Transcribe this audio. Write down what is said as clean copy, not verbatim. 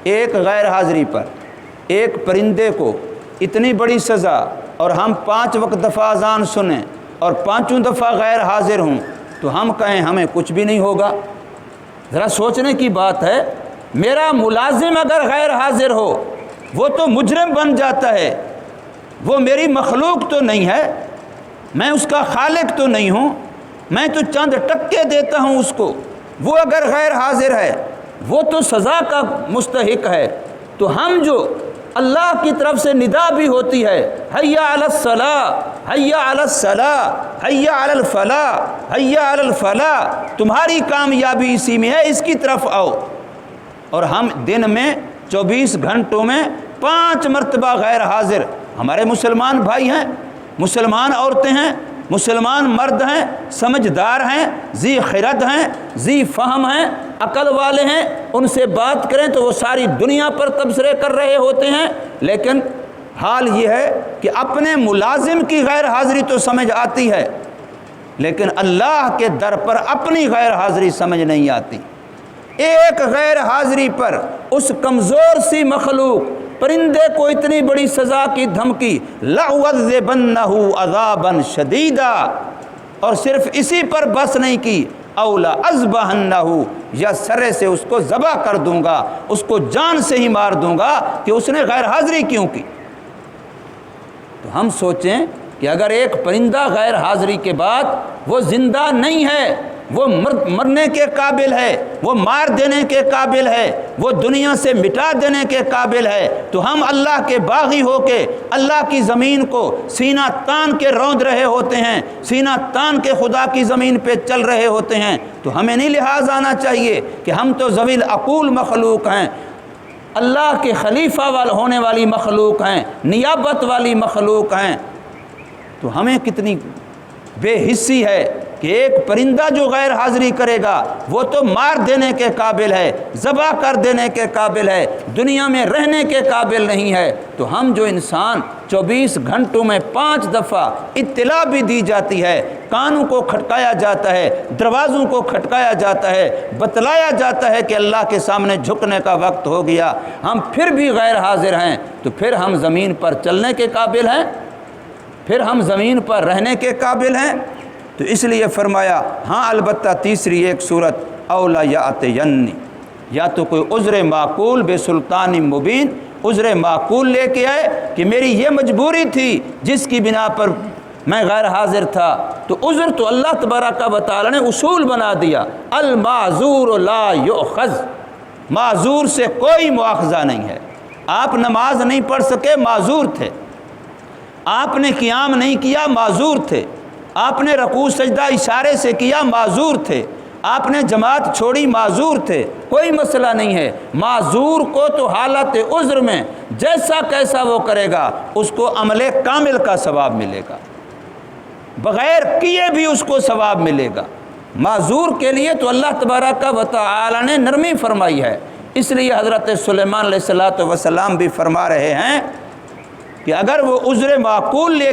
ایک غیر حاضری پر ایک پرندے کو اتنی بڑی سزا، اور ہم 5 وقت دفعہ اذان سنیں اور 5 دفعہ غیر حاضر ہوں تو ہم کہیں ہمیں کچھ بھی نہیں ہوگا؟ ذرا سوچنے کی بات ہے۔ میرا ملازم اگر غیر حاضر ہو وہ تو مجرم بن جاتا ہے، وہ میری مخلوق تو نہیں ہے، میں اس کا خالق تو نہیں ہوں، میں تو چند ٹکے دیتا ہوں اس کو، وہ اگر غیر حاضر ہے وہ تو سزا کا مستحق ہے۔ تو ہم جو اللہ کی طرف سے ندا بھی ہوتی ہے، حیا علی الصلاۃ، حیا علی الصلاۃ، حیا علی الفلاح، حیا علی الفلاح، تمہاری کامیابی اسی میں ہے، اس کی طرف آؤ، اور ہم دن میں 24 گھنٹوں میں 5 مرتبہ غیر حاضر۔ ہمارے مسلمان بھائی ہیں، مسلمان عورتیں ہیں، مسلمان مرد ہیں، سمجھدار ہیں، ذی خرد ہیں، ذی فہم ہیں، عقل والے ہیں، ان سے بات کریں تو وہ ساری دنیا پر تبصرے کر رہے ہوتے ہیں، لیکن حال یہ ہے کہ اپنے ملازم کی غیر حاضری تو سمجھ آتی ہے، لیکن اللہ کے در پر اپنی غیر حاضری سمجھ نہیں آتی۔ ایک غیر حاضری پر اس کمزور سی مخلوق پرندے کو اتنی بڑی سزا کی دھمکی، لَأُعَذِّبَنَّهُ عَذَابًا شَدِيدًا، اور صرف اسی پر بس نہیں کی، أَوْ لَأَذْبَحَنَّهُ، یا سرے سے اس کو ذبح کر دوں گا، اس کو جان سے ہی مار دوں گا کہ اس نے غیر حاضری کیوں کی۔ تو ہم سوچیں کہ اگر ایک پرندہ غیر حاضری کے بعد وہ زندہ نہیں ہے، وہ مرنے کے قابل ہے، وہ مار دینے کے قابل ہے، وہ دنیا سے مٹا دینے کے قابل ہے، تو ہم اللہ کے باغی ہو کے اللہ کی زمین کو سینہ تان کے روند رہے ہوتے ہیں، سینہ تان کے خدا کی زمین پہ چل رہے ہوتے ہیں، تو ہمیں نہیں لحاظ آنا چاہیے کہ ہم تو ذوی العقول مخلوق ہیں، اللہ کے خلیفہ ہونے والی مخلوق ہیں، نیابت والی مخلوق ہیں۔ تو ہمیں کتنی بے حسی ہے کہ ایک پرندہ جو غیر حاضری کرے گا وہ تو مار دینے کے قابل ہے، ذبح کر دینے کے قابل ہے، دنیا میں رہنے کے قابل نہیں ہے، تو ہم جو انسان 24 گھنٹوں میں 5 دفعہ اطلاع بھی دی جاتی ہے، کانوں کو کھٹکایا جاتا ہے، دروازوں کو کھٹکایا جاتا ہے، بتلایا جاتا ہے کہ اللہ کے سامنے جھکنے کا وقت ہو گیا، ہم پھر بھی غیر حاضر ہیں، تو پھر ہم زمین پر چلنے کے قابل ہیں؟ پھر ہم زمین پر رہنے کے قابل ہیں؟ تو اس لیے فرمایا ہاں البتہ تیسری ایک صورت، اولا یاتینی، یا تو کوئی عذر معقول بے سلطان مبین، عذر معقول لے کے آئے کہ میری یہ مجبوری تھی جس کی بنا پر میں غیر حاضر تھا، تو عذر تو اللہ تبارک و تعالی نے اصول بنا دیا، المعذور لا یؤخذ، معذور سے کوئی مواخذہ نہیں ہے۔ آپ نماز نہیں پڑھ سکے، معذور تھے، آپ نے قیام نہیں کیا، معذور تھے، آپ نے رکوع سجدہ اشارے سے کیا، معذور تھے، آپ نے جماعت چھوڑی، معذور تھے، کوئی مسئلہ نہیں ہے۔ معذور کو تو حالت عذر میں جیسا کیسا وہ کرے گا اس کو عمل کامل کا ثواب ملے گا، بغیر کیے بھی اس کو ثواب ملے گا۔ معذور کے لیے تو اللہ تبارک و تعالی نے نرمی فرمائی ہے، اس لیے حضرت سلیمان علیہ السلام بھی فرما رہے ہیں کہ اگر وہ عذر معقول لے